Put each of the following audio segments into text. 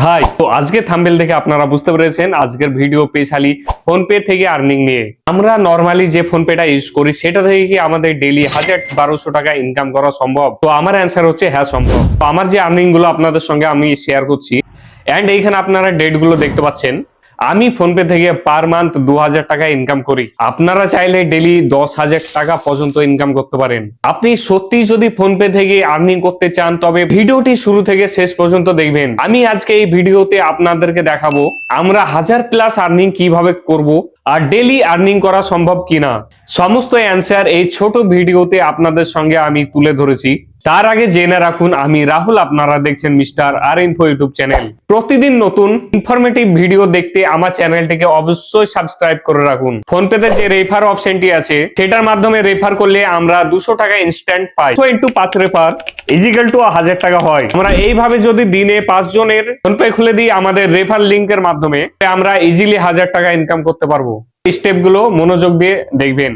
High, তো আজকে thumbnail দেখে আপনারা বুঝতে পেরেছেন আজকের ভিডিও স্পেশালি ফোনপে থেকে আর্নিং নিয়ে। আমরা নরমালি যে ফোনপেটা ইউজ করি সেটা থেকে কি আমাদের ডেইলি 1000-1200 টাকা ইনকাম করা সম্ভব? তো আমার অ্যান্সার হচ্ছে হ্যাঁ, সম্ভব। তো আমার যে আর্নিং গুলো আপনাদের সঙ্গে আমি শেয়ার করছি, এন্ড এইখানে আপনারা ডেট গুলো দেখতে পাচ্ছেন। আমি ফোনপে থেকে পার মান্থ 2000 টাকা ইনকাম করি। আপনারা চাইলে ডেইলি 10,000 টাকা পর্যন্ত ইনকাম করতে পারেন। আপনি সত্যি যদি ফোনপে থেকে আর্নিং করতে চান তবে ভিডিওটি শুরু থেকে শেষ পর্যন্ত দেখবেন। আমি আজকে এই ভিডিওতে আপনাদেরকে দেখাবো আমরা 1000+ আর্নিং কিভাবে করব আর ডেইলি আর্নিং করা সম্ভব কিনা। সমস্ত অ্যান্সার এই ছোট ভিডিওতে আপনাদের সঙ্গে আমি তুলে ধরেছি। তার আগে জেনে রাখুন আমি রাহুল, আপনারা দেখছেন মিস্টার আর ইনফো ইউটিউব চ্যানেল। প্রতিদিন নতুন ইনফরমেটিভ ভিডিও দেখতে আমার চ্যানেলটিকে অবশ্যই সাবস্ক্রাইব করে রাখুন। ফোনপেতে যে রেফার অপশনটি আছে সেটার মাধ্যমে রেফার করলে আমরা 200 টাকা ইনস্ট্যান্ট পাই। 5 রেফার ইজিক্যাল টু 1000 টাকা হয়। আমরা এইভাবে যদি দিনে 5 জনের ফোনপে খুলে দিই আমাদের রেফার লিংকের মাধ্যমে, আমরা ইজিলি 1000 টাকা ইনকাম করতে পারবো। স্টেপ গুলো মনোযোগ দিয়ে দেখবেন।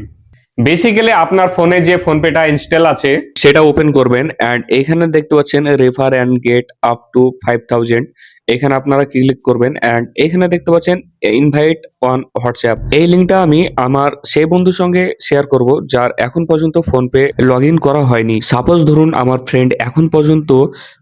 বেসিক্যালি আপনার ফোনে যে ফোনপেটা ইনস্টল আছে সেটা ওপেন করবেন এন্ড এখানে দেখতে পাচ্ছেন refer and get up to 5000। এখানে আপনারা ক্লিক করবেন এন্ড এখানে দেখতে পাচ্ছেন ইনভাইট অন হোয়াটসঅ্যাপ। এই লিংকটা আমি আমার সেই বন্ধুর সঙ্গে শেয়ার করব যার এখন পর্যন্ত ফোনপে লগ ইন করা হয়নি। সাপোজ ধরুন আমার ফ্রেন্ড এখন পর্যন্ত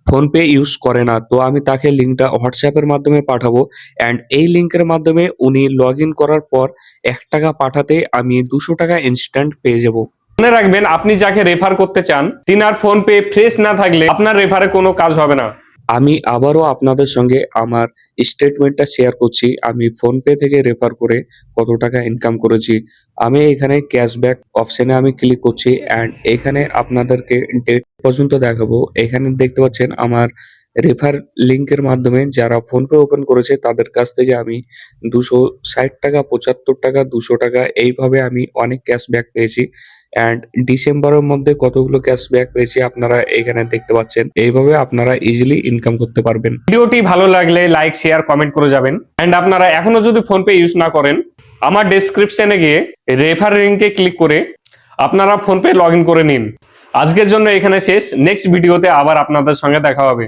ফোনপে ইউজ করে না, তো আমি তাকে লিংকটা হোয়াটসঅ্যাপের মাধ্যমে পাঠাবো এন্ড এই লিংকের মাধ্যমে উনি লগ ইন করার পর 1 টাকা পাঠাতে আমি 200 টাকা ইনস্ট্যান্ট পেয়ে যাব। মনে রাখবেন আপনি যাকে রেফার করতে চান তিনার ফোন পে ফ্রেশ না থাকলে আপনার রেফারে কোনো কাজ হবে না। আমি আবারও আপনাদের সঙ্গে আমার স্টেটমেন্টটা শেয়ার করছি। আমি ফোনপে থেকে রেফার করে কত টাকা ইনকাম করেছি। আমি এখানে ক্যাশব্যাক অপশনে আমি ক্লিক করছি এন্ড এখানে আপনাদেরকে ডেট পর্যন্ত দেখাবো। এখানে দেখতে পাচ্ছেন আমার রেফার লিংকের মাধ্যমে যারা ফোনপে ওপেন করেছে তাদের কাছ থেকে আমি 260 টাকা, 75 টাকা, 200 টাকা এইভাবে আমি অনেক ক্যাশব্যাক পেয়েছি এন্ড ডিসেম্বরের মধ্যে কতগুলো ক্যাশব্যাক পেয়েছি আপনারা এখানে দেখতে পাচ্ছেন। এইভাবে আপনারা ইজিলি ইনকাম করতে পারবেন। ভিডিওটি ভালো লাগলে লাইক, শেয়ার, কমেন্ট করে যাবেন এন্ড আপনারা এখনো যদি ফোনপে ইউজ না করেন আমার ডেসক্রিপশনে গিয়ে রেফার লিংকে ক্লিক করে আপনারা ফোনপে লগ ইন করে নিন। আজকের জন্য এখানে শেষ। নেক্সট ভিডিওতে আবার আপনাদের সঙ্গে দেখা হবে।